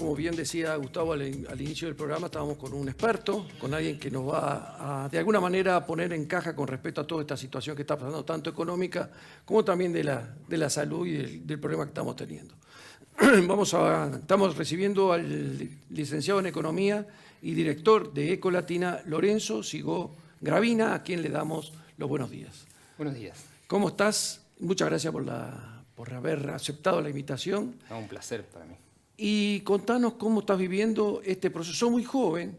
como bien decía Gustavo al inicio del programa, estábamos con un experto, con alguien que nos va a, de alguna manera, poner en caja con respecto a toda esta situación que está pasando, tanto económica como también de la salud y del problema que estamos teniendo. Estamos recibiendo al licenciado en Economía y director de Ecolatina, Lorenzo Sigó Gravina, a quien le damos los buenos días. Buenos días. ¿Cómo estás? Muchas gracias por haber aceptado la invitación. No, un placer para mí. Y contanos cómo estás viviendo este proceso. Sos muy joven,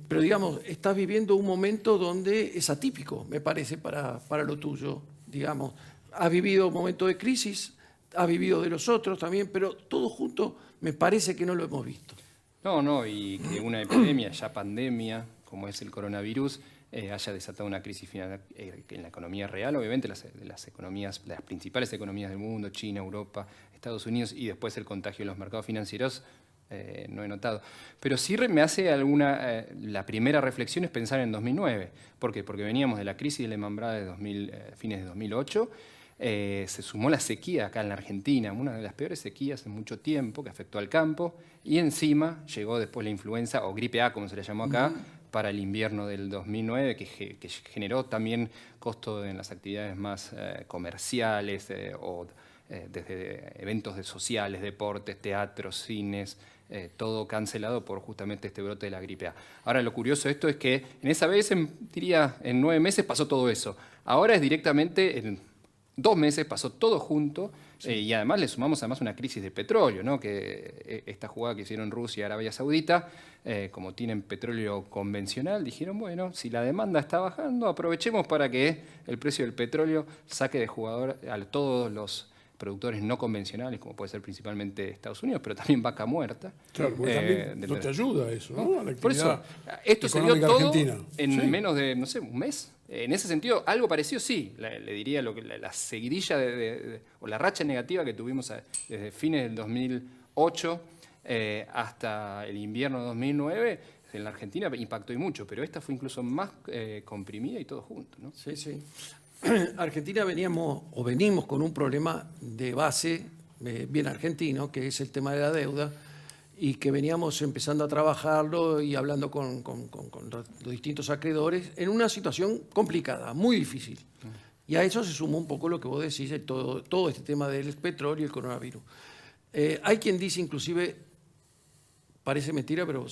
pero digamos, estás viviendo un momento donde es atípico, me parece, para lo tuyo. Digamos, has vivido un momento de crisis, has vivido de los otros también, pero todo junto me parece que no lo hemos visto. No, y que una epidemia, ya pandemia, como es el coronavirus, haya desatado una crisis en la economía real, obviamente las economías, las principales economías del mundo, China, Europa, Estados Unidos, y después el contagio de los mercados financieros, no he notado. Pero sí me hace la primera reflexión es pensar en 2009. ¿Por qué? Porque veníamos de la crisis de Lehman Brothers de fines de 2008, se sumó la sequía acá en la Argentina, una de las peores sequías en mucho tiempo que afectó al campo, y encima llegó después la influenza, o gripe A como se le llamó acá, para el invierno del 2009, que generó también costo en las actividades más comerciales o desde eventos sociales, deportes, teatros, cines, todo cancelado por justamente este brote de la gripe A. Ahora, lo curioso de esto es que en esa vez, diría, en 9 meses pasó todo eso. Ahora es directamente en 2 meses, pasó todo junto, sí. Y además le sumamos una crisis de petróleo, ¿no? Que esta jugada que hicieron Rusia y Arabia Saudita, como tienen petróleo convencional, dijeron, bueno, si la demanda está bajando, aprovechemos para que el precio del petróleo saque de jugador a todos los productores no convencionales, como puede ser principalmente Estados Unidos, pero también vaca muerta. Claro, porque también no te ayuda eso, ¿no? A la por eso, esto se dio todo en menos de, no sé, un mes. En ese sentido, algo parecido sí, le diría la seguidilla o la racha negativa que tuvimos desde fines del 2008 hasta el invierno de 2009, en la Argentina impactó y mucho, pero esta fue incluso más comprimida y todo junto, ¿no? Sí, sí. Argentina venimos con un problema de base bien argentino, que es el tema de la deuda, y que veníamos empezando a trabajarlo y hablando con los distintos acreedores en una situación complicada, muy difícil. Y a eso se sumó un poco lo que vos decís, todo este tema del petróleo y el coronavirus. Hay quien dice, inclusive, parece mentira, pero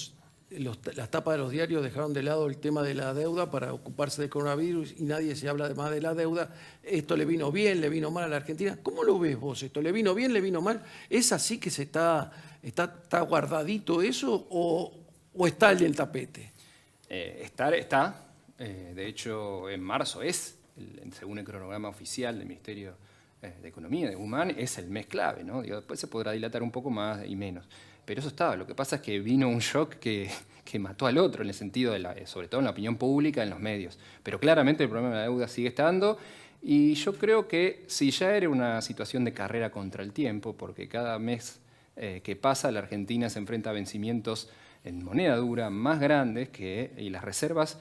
las tapas de los diarios dejaron de lado el tema de la deuda para ocuparse del coronavirus y nadie se habla más de la deuda. Esto le vino bien, le vino mal a la Argentina. ¿Cómo lo ves vos esto? ¿Le vino bien, le vino mal? ¿Es así que está guardadito eso o está el del tapete? Está. De hecho, en marzo según el cronograma oficial del Ministerio de Economía de Guzmán, es el mes clave, ¿no? Después se podrá dilatar un poco más y menos. Pero eso estaba. Lo que pasa es que vino un shock que mató al otro, en el sentido sobre todo en la opinión pública, en los medios. Pero claramente el problema de la deuda sigue estando. Y yo creo que si ya era una situación de carrera contra el tiempo, porque cada mes que pasa la Argentina se enfrenta a vencimientos en moneda dura más grandes y las reservas,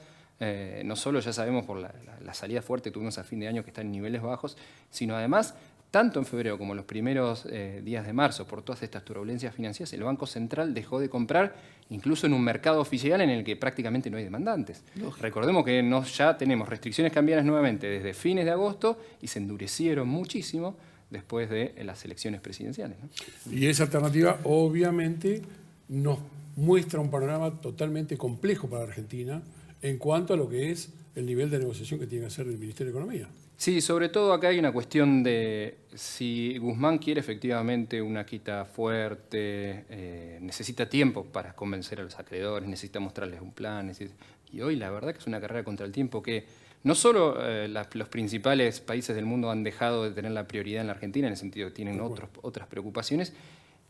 no solo ya sabemos por la salida fuerte que tuvimos a fin de año que están en niveles bajos, sino además tanto en febrero como en los primeros días de marzo, por todas estas turbulencias financieras, el Banco Central dejó de comprar incluso en un mercado oficial en el que prácticamente no hay demandantes. Recordemos que ya tenemos restricciones cambiarias nuevamente desde fines de agosto y se endurecieron muchísimo después de las elecciones presidenciales, ¿no? Y esa alternativa obviamente nos muestra un panorama totalmente complejo para Argentina en cuanto a lo que es el nivel de negociación que tiene que hacer el Ministerio de Economía. Sí, sobre todo acá hay una cuestión de si Guzmán quiere efectivamente una quita fuerte, necesita tiempo para convencer a los acreedores, necesita mostrarles un plan. Y hoy la verdad que es una carrera contra el tiempo que no solo los principales países del mundo han dejado de tener la prioridad en la Argentina, en el sentido que tienen otras preocupaciones,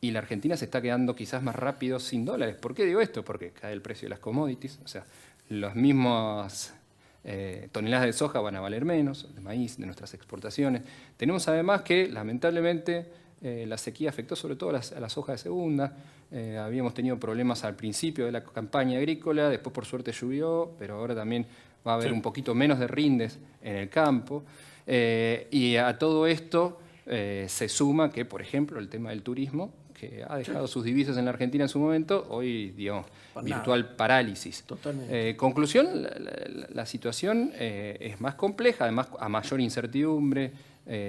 y la Argentina se está quedando quizás más rápido sin dólares. ¿Por qué digo esto? Porque cae el precio de las commodities, o sea, los mismos toneladas de soja van a valer menos, de maíz, de nuestras exportaciones. Tenemos además que, lamentablemente, la sequía afectó sobre todo a la soja de segunda. Habíamos tenido problemas al principio de la campaña agrícola, después por suerte llovió, pero ahora también va a haber un poquito menos de rindes en el campo. Y a todo esto se suma que, por ejemplo, el tema del turismo, que ha dejado sus divisas en la Argentina en su momento, hoy, digamos, Para virtual nada. parálisis. Totalmente. Conclusión, la situación es más compleja, además a mayor incertidumbre.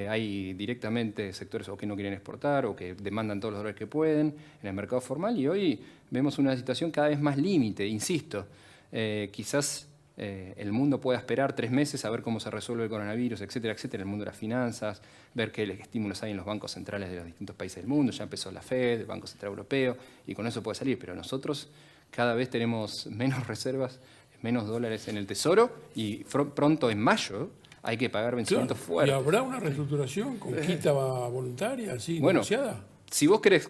Hay directamente sectores o que no quieren exportar o que demandan todos los dólares que pueden en el mercado formal, y hoy vemos una situación cada vez más límite, insisto. Quizás el mundo pueda esperar 3 meses a ver cómo se resuelve el coronavirus, etcétera, etcétera, en el mundo de las finanzas, ver qué estímulos hay en los bancos centrales de los distintos países del mundo. Ya empezó la Fed, el Banco Central Europeo, y con eso puede salir. Pero nosotros cada vez tenemos menos reservas, menos dólares en el Tesoro, y pronto en mayo hay que pagar vencimientos ¿Y fuertes. habrá una reestructuración con quita voluntaria, así, Bueno, negociada? si vos querés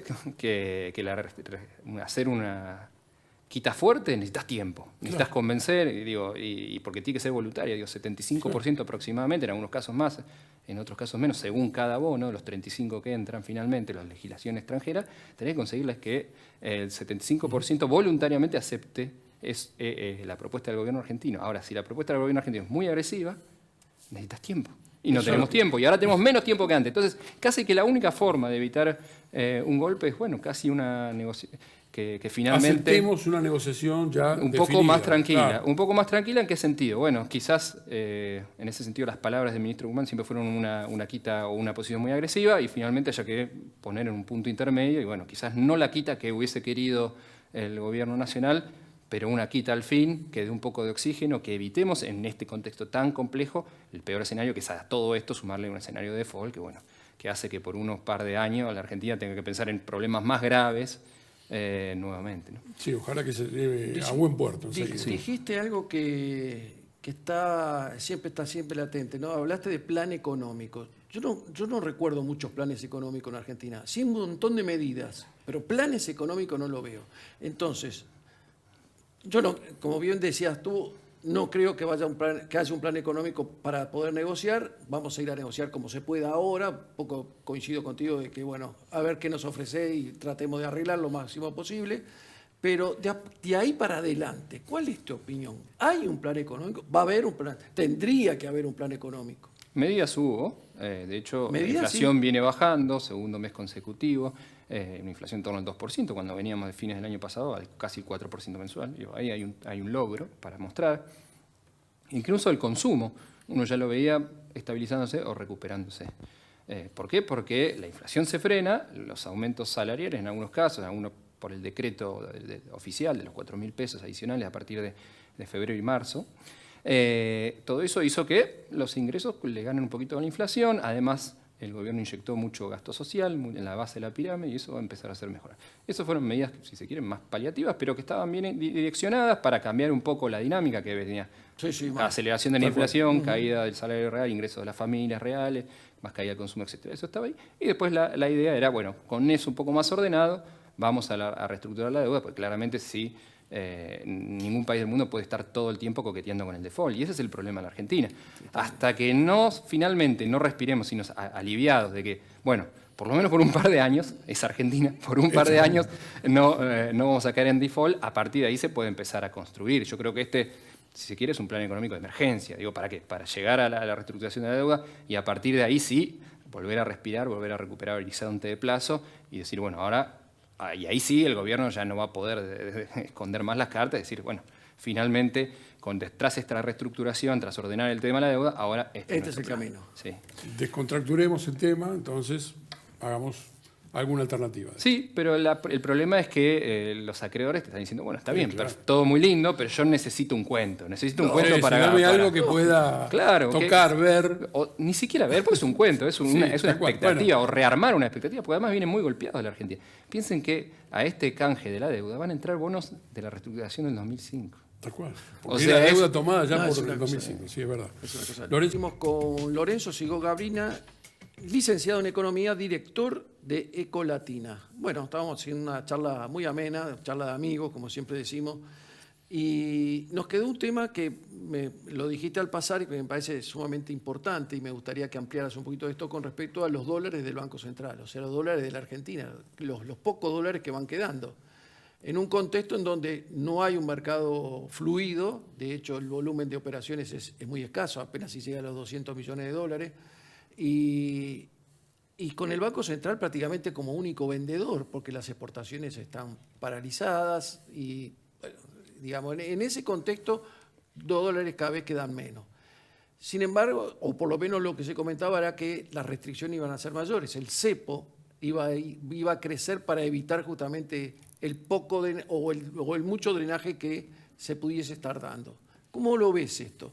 hacer una quita fuerte, necesitas tiempo, necesitas convencer, y porque tiene que ser voluntaria, 75% aproximadamente, en algunos casos más, en otros casos menos, según cada bono, los 35 que entran finalmente, la legislación extranjera, tenés que conseguirles que el 75% voluntariamente acepte la propuesta del gobierno argentino. Ahora, si la propuesta del gobierno argentino es muy agresiva, necesitas tiempo. Y no tenemos tiempo, y ahora tenemos menos tiempo que antes. Entonces, casi que la única forma de evitar un golpe es, bueno, casi una negociación que finalmente... Aceptemos una negociación ya un definida, poco más tranquila. claro. ¿Un poco más tranquila en qué sentido? Bueno, quizás en ese sentido las palabras del ministro Guzmán siempre fueron una quita o una posición muy agresiva, y finalmente haya que poner en un punto intermedio, y bueno, quizás no la quita que hubiese querido el gobierno nacional, pero una quita al fin, que dé un poco de oxígeno, que evitemos en este contexto tan complejo el peor escenario, que es a todo esto sumarle un escenario de default que hace que por unos par de años la Argentina tenga que pensar en problemas más graves nuevamente, ¿no? Sí, ojalá que se lleve a buen puerto. enseguida. Dijiste algo que está siempre latente, ¿no? Hablaste de plan económico. Yo no recuerdo muchos planes económicos en Argentina. Sí, un montón de medidas, pero planes económicos no lo veo. Entonces, yo no, como bien decías tú, no creo que haya un plan económico para poder negociar. Vamos a ir a negociar como se pueda ahora. Un poco coincido contigo de que, bueno, a ver qué nos ofrece y tratemos de arreglar lo máximo posible. Pero de ahí para adelante, ¿cuál es tu opinión? ¿Hay un plan económico? ¿Va a haber un plan? Tendría que haber un plan económico. Medidas hubo, de hecho la Medidas, inflación sí. viene bajando, segundo mes consecutivo, una inflación en torno al 2%, cuando veníamos de fines del año pasado al casi 4% mensual. Ahí hay un logro para mostrar. Incluso el consumo, uno ya lo veía estabilizándose o recuperándose. ¿Por qué? Porque la inflación se frena, los aumentos salariales en algunos casos, algunos por el decreto oficial de los 4.000 pesos adicionales a partir de febrero y marzo. Todo eso hizo que los ingresos le ganen un poquito a la inflación. Además, el gobierno inyectó mucho gasto social en la base de la pirámide, y eso va a empezar a hacer mejoras. Esas fueron medidas, si se quieren, más paliativas, pero que estaban bien direccionadas para cambiar un poco la dinámica que venía. Sí, Aceleración de la inflación, caída del salario real, ingresos de las familias reales, más caída del consumo, etc. Eso estaba ahí. Y después la idea era, bueno, con eso un poco más ordenado, vamos a reestructurar la deuda, porque claramente sí. Ningún país del mundo puede estar todo el tiempo coqueteando con el default, y ese es el problema de la Argentina. Hasta que finalmente no respiremos, sino aliviados de que, bueno, por lo menos por un par de años, es Argentina, por un par de años no vamos a caer en default, a partir de ahí se puede empezar a construir. Yo creo que si se quiere, es un plan económico de emergencia. Digo, ¿para qué? Para llegar a la reestructuración de la deuda, y a partir de ahí sí, volver a respirar, volver a recuperar el horizonte de plazo y decir, bueno, ahora... Y ahí sí el gobierno ya no va a poder esconder más las cartas, decir, bueno, finalmente, tras esta reestructuración, tras ordenar el tema de la deuda, ahora este es el camino. Sí. Descontracturemos el tema, entonces hagamos alguna alternativa. Sí, pero el problema es que los acreedores te están diciendo, bueno, está bien, claro. todo muy lindo, pero yo necesito un cuento. Necesito un cuento para... Dame algo que pueda tocar, ver. O ni siquiera ver, porque es un cuento, es una expectativa, bueno. o rearmar una expectativa, porque además viene muy golpeado la Argentina. Piensen que a este canje de la deuda van a entrar bonos de la reestructuración del 2005. Tal cual. O Porque sea, la deuda tomada ya es por una el cosa, 2005, sí, es verdad. Lorenzo, hicimos con Lorenzo Sigó Gabrina, licenciado en Economía, director de Ecolatina. Bueno, estábamos haciendo una charla muy amena, charla de amigos, como siempre decimos, y nos quedó un tema que lo dijiste al pasar y que me parece sumamente importante, y me gustaría que ampliaras un poquito esto con respecto a los dólares del Banco Central, o sea, los dólares de la Argentina, los pocos dólares que van quedando. En un contexto en donde no hay un mercado fluido, de hecho el volumen de operaciones es muy escaso, apenas si llega a los 200 millones de dólares, y y con el Banco Central prácticamente como único vendedor, porque las exportaciones están paralizadas y, bueno, digamos, en ese contexto, $2 cada vez quedan menos. Sin embargo, o por lo menos lo que se comentaba era que las restricciones iban a ser mayores. El cepo iba a crecer para evitar justamente el poco o el mucho drenaje que se pudiese estar dando. ¿Cómo lo ves esto?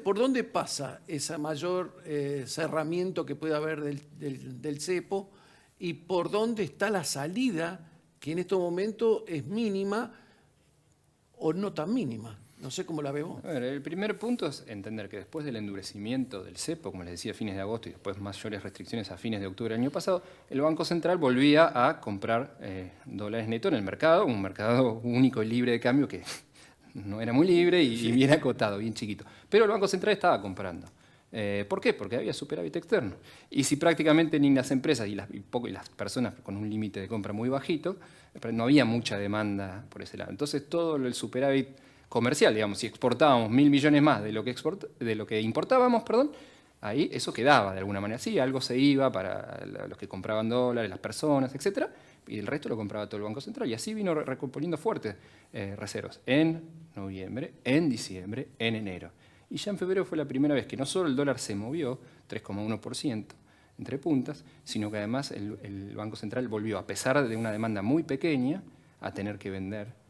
¿Por dónde pasa ese mayor cerramiento que puede haber del cepo y por dónde está la salida, que en estos momentos es mínima o no tan mínima? No sé cómo la veo. A ver, el primer punto es entender que después del endurecimiento del cepo, como les decía, a fines de agosto y después mayores restricciones a fines de octubre del año pasado, el Banco Central volvía a comprar dólares netos en el mercado, un mercado único y libre de cambio que no era muy libre y bien acotado, bien chiquito. Pero el Banco Central estaba comprando. ¿Por qué? Porque había superávit externo. Y si prácticamente ni las empresas y las personas con un límite de compra muy bajito, no había mucha demanda por ese lado. Entonces todo el superávit comercial, digamos, si exportábamos 1.000 millones más de lo que importábamos, ahí eso quedaba de alguna manera. Sí, algo se iba para los que compraban dólares, las personas, etcétera, y el resto lo compraba todo el Banco Central. Y así vino recomponiendo fuertes reservas en noviembre, en diciembre, en enero. Y ya en febrero fue la primera vez que no solo el dólar se movió 3,1% entre puntas, sino que además el Banco Central volvió, a pesar de una demanda muy pequeña, a tener que vender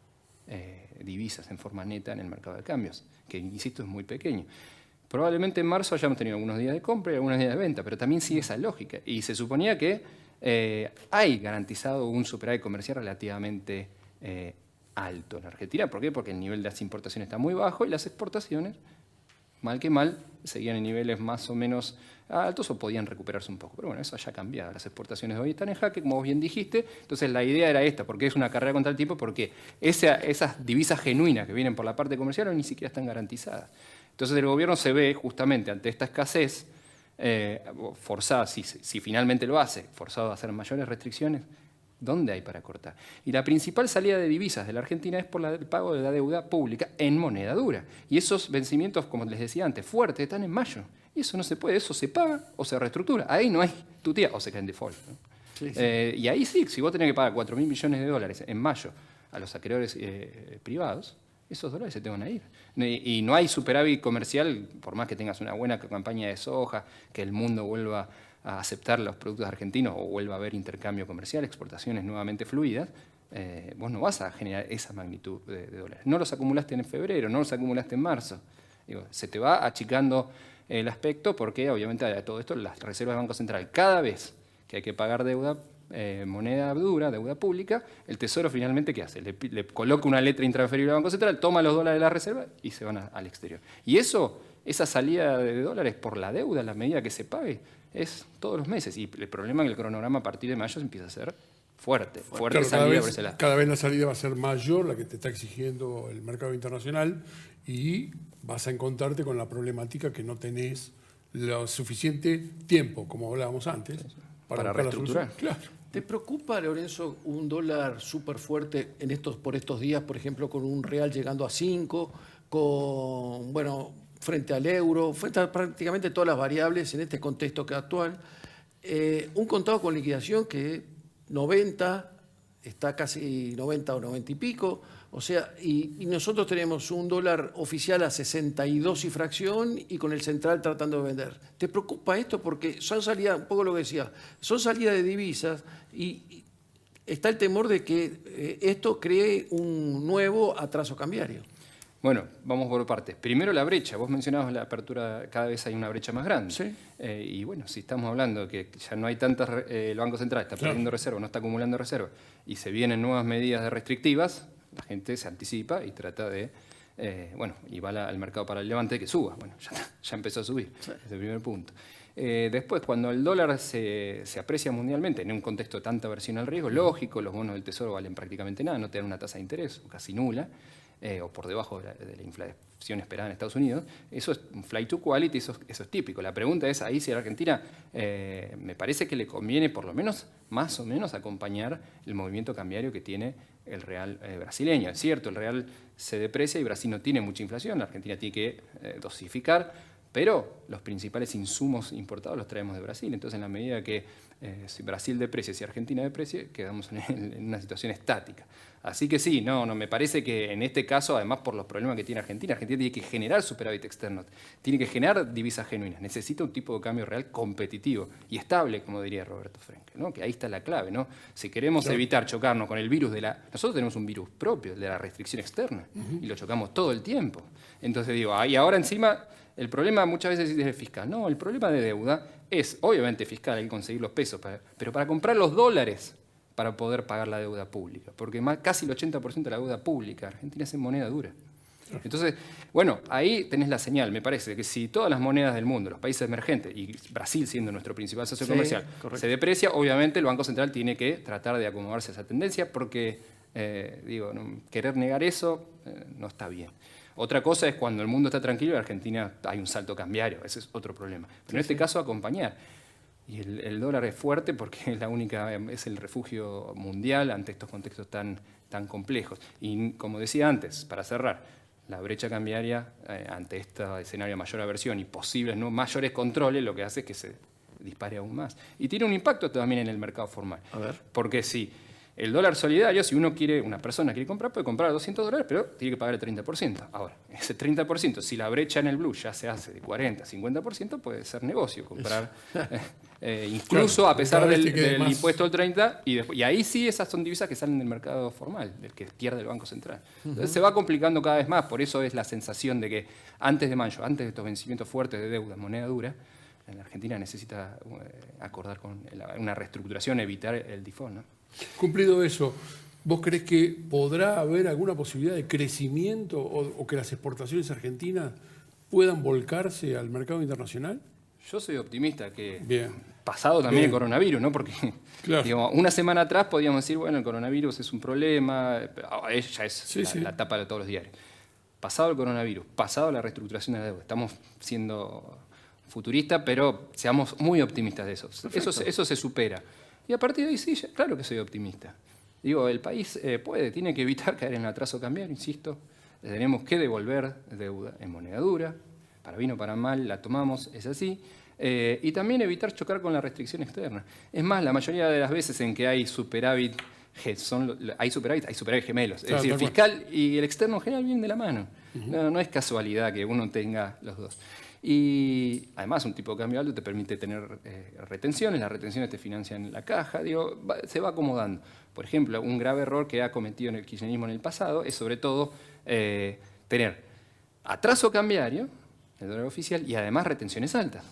divisas en forma neta en el mercado de cambios, que insisto es muy pequeño. Probablemente en marzo hayamos tenido algunos días de compra y algunos días de venta, pero también sigue esa lógica. Y se suponía que hay garantizado un superávit comercial relativamente alto en Argentina. ¿Por qué? Porque el nivel de las importaciones está muy bajo y las exportaciones, mal que mal, seguían en niveles más o menos altos o podían recuperarse un poco. Pero bueno, eso ya ha cambiado. Las exportaciones de hoy están en jaque, como vos bien dijiste. Entonces la idea era esta, porque es una carrera contra el tiempo, porque esas divisas genuinas que vienen por la parte comercial ni siquiera están garantizadas. Entonces el gobierno se ve justamente ante esta escasez forzada, si finalmente lo hace, forzado a hacer mayores restricciones. ¿Dónde hay para cortar? Y la principal salida de divisas de la Argentina es por el pago de la deuda pública en moneda dura. Y esos vencimientos, como les decía antes, fuertes, están en mayo. Y eso no se puede, eso se paga o se reestructura. Ahí no hay tutía o se cae en default, ¿no? Sí, sí. Y ahí sí, si vos tenés que pagar 4.000 millones de dólares en mayo a los acreedores privados, esos dólares se te van a ir. Y no hay superávit comercial, por más que tengas una buena campaña de soja, que el mundo vuelva a aceptar los productos argentinos o vuelva a haber intercambio comercial, exportaciones nuevamente fluidas, vos no vas a generar esa magnitud de dólares. No los acumulaste en febrero, no los acumulaste en marzo. Digo, se te va achicando el aspecto porque obviamente a todo esto las reservas del Banco Central, cada vez que hay que pagar deuda, moneda dura, deuda pública, el Tesoro finalmente ¿qué hace? Le coloca una letra intransferible al Banco Central, toma los dólares de la reserva y se van al exterior. Y esa salida de dólares por la deuda, la medida que se pague, es todos los meses. Y el problema es que el cronograma a partir de mayo empieza a ser fuerte claro, salida por ese lado. Cada vez la salida va a ser mayor, la que te está exigiendo el mercado internacional, y vas a encontrarte con la problemática que no tenés lo suficiente tiempo, como hablábamos antes, para reestructurar. Claro. ¿Te preocupa, Lorenzo, un dólar súper fuerte por estos días, por ejemplo, con un real llegando a 5, frente al euro, frente a prácticamente todas las variables en este contexto que actual? Un contado con liquidación que 90, está casi 90 o 90 y pico, o sea, y nosotros tenemos un dólar oficial a 62 y fracción y con el central tratando de vender. ¿Te preocupa esto? Porque son salidas, un poco lo que decía, son salidas de divisas y está el temor de que esto cree un nuevo atraso cambiario. Bueno, vamos por partes. Primero la brecha. Vos mencionabas la apertura, cada vez hay una brecha más grande. Sí. Y bueno, si estamos hablando de que ya no hay tantas, el Banco Central está perdiendo reserva, no está acumulando reserva, y se vienen nuevas medidas restrictivas, la gente se anticipa y trata de, y va al mercado para el levante que suba. Bueno, ya empezó a subir, sí. Es el primer punto. Después, cuando el dólar se aprecia mundialmente en un contexto de tanta aversión al riesgo, lógico, los bonos del Tesoro valen prácticamente nada, no te dan una tasa de interés, o casi nula, o por debajo de la inflación esperada en Estados Unidos. Eso es un flight to quality, eso es típico. La pregunta es ahí si a la Argentina me parece que le conviene por lo menos, más o menos, acompañar el movimiento cambiario que tiene el real brasileño. Es cierto, el real se deprecia y Brasil no tiene mucha inflación, la Argentina tiene que dosificar, Pero los principales insumos importados los traemos de Brasil. Entonces, en la medida que si Brasil deprecie, si Argentina deprecie, quedamos en una situación estática. Así que sí, no, me parece que en este caso, además por los problemas que tiene Argentina tiene que generar superávit externo, tiene que generar divisas genuinas, necesita un tipo de cambio real competitivo y estable, como diría Roberto Frenkel, ¿no? Que ahí está la clave, ¿no? Si queremos evitar chocarnos con el virus Nosotros tenemos un virus propio, el de la restricción externa, y lo chocamos todo el tiempo. Entonces digo, y ahora encima, el problema muchas veces es fiscal. No, el problema de deuda es obviamente fiscal, hay que conseguir los pesos, pero para comprar los dólares para poder pagar la deuda pública, porque casi el 80% de la deuda pública Argentina es en moneda dura. Entonces, bueno, ahí tenés la señal, me parece, que si todas las monedas del mundo, los países emergentes, y Brasil siendo nuestro principal socio comercial, se deprecia, obviamente el Banco Central tiene que tratar de acomodarse a esa tendencia, porque, querer negar eso no está bien. Otra cosa es cuando el mundo está tranquilo y en Argentina hay un salto cambiario, ese es otro problema. Pero en este caso acompañar. Y el dólar es fuerte porque es el refugio mundial ante estos contextos tan complejos. Y como decía antes, para cerrar, la brecha cambiaria ante este escenario de mayor aversión y posibles mayores controles, lo que hace es que se dispare aún más. Y tiene un impacto también en el mercado formal. A ver. Porque si el dólar solidario, si una persona quiere comprar, puede comprar a $200, pero tiene que pagar el 30%. Ahora, ese 30%, si la brecha en el blue ya se hace de 40, 50%, puede ser negocio comprar, incluso claro, a pesar del más... impuesto del 30%, y ahí sí esas son divisas que salen del mercado formal, del que pierde el Banco Central. Entonces se va complicando cada vez más, por eso es la sensación de que antes de mayo, antes de estos vencimientos fuertes de deuda, moneda dura, la Argentina necesita acordar con una reestructuración, evitar el default, ¿no? Cumplido eso, ¿vos crees que podrá haber alguna posibilidad de crecimiento o que las exportaciones argentinas puedan volcarse al mercado internacional? Yo soy optimista que, Bien. pasado también Bien. el coronavirus, ¿no? Porque Claro. digamos, una semana atrás podíamos decir, bueno, el coronavirus es un problema, ya es Sí, sí. la tapa de todos los diarios. Pasado el coronavirus, pasado la reestructuración de la deuda, estamos siendo futuristas, pero seamos muy optimistas de eso. Eso se supera. Y a partir de ahí sí, claro que soy optimista. Digo, el país tiene que evitar caer en el atraso cambiario, insisto. Tenemos que devolver deuda en moneda dura, para bien o para mal, la tomamos, es así. Y también evitar chocar con la restricción externa. Es más, la mayoría de las veces en que hay superávit, hay superávit gemelos. Claro, Es decir, tal cual. fiscal y el externo en general vienen de la mano. No es casualidad que uno tenga los dos. Y además un tipo de cambio alto te permite tener retenciones, las retenciones te financian la caja, se va acomodando. Por ejemplo, un grave error que ha cometido en el kirchnerismo en el pasado es sobre todo tener atraso cambiario, el dólar oficial, y además retenciones altas.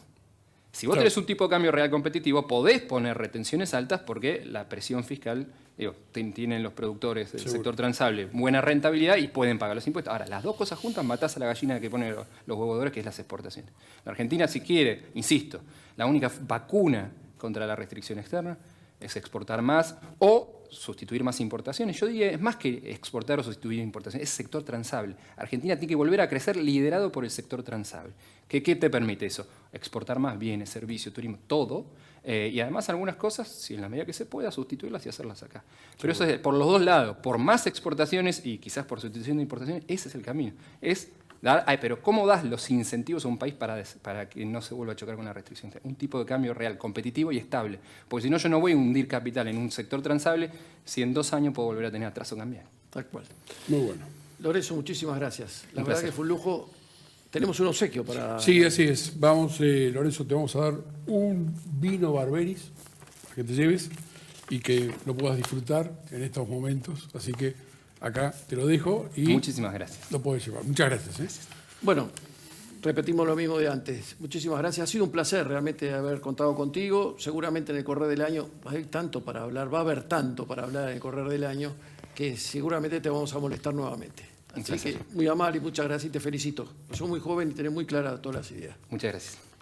Si vos tenés un tipo de cambio real competitivo, podés poner retenciones altas porque la presión fiscal, tienen los productores del sector transable buena rentabilidad y pueden pagar los impuestos. Ahora, las dos cosas juntas matás a la gallina que pone los huevos de oro, que es las exportaciones. La Argentina, si quiere, insisto, la única vacuna contra la restricción externa es exportar más o sustituir más importaciones. Yo diría, es más que exportar o sustituir importaciones, es sector transable. Argentina tiene que volver a crecer liderado por el sector transable. ¿Qué te permite eso? Exportar más bienes, servicios, turismo, todo. Y además algunas cosas, si en la medida que se pueda, sustituirlas y hacerlas acá. Pero eso es por los dos lados, por más exportaciones y quizás por sustitución de importaciones, ese es el camino. Pero ¿cómo das los incentivos a un país para que no se vuelva a chocar con la restricción? Un tipo de cambio real, competitivo y estable. Porque si no, yo no voy a hundir capital en un sector transable si en 2 años puedo volver a tener atraso cambiario. Tal cual. Muy bueno. Lorenzo, muchísimas gracias. La Un verdad placer. que fue un lujo. Tenemos un obsequio para... Sí, así es. Vamos, Lorenzo, te vamos a dar un vino Barberis para que te lleves y que lo puedas disfrutar en estos momentos. Así que acá te lo dejo y Muchísimas gracias. lo puedes llevar. Muchas gracias. Bueno, repetimos lo mismo de antes. Muchísimas gracias. Ha sido un placer realmente haber contado contigo. Seguramente en el correr del año va a haber tanto para hablar en el correr del año que seguramente te vamos a molestar nuevamente. Así que muy amable y muchas gracias y te felicito. Sos muy joven y tenés muy claras todas las ideas. Muchas gracias.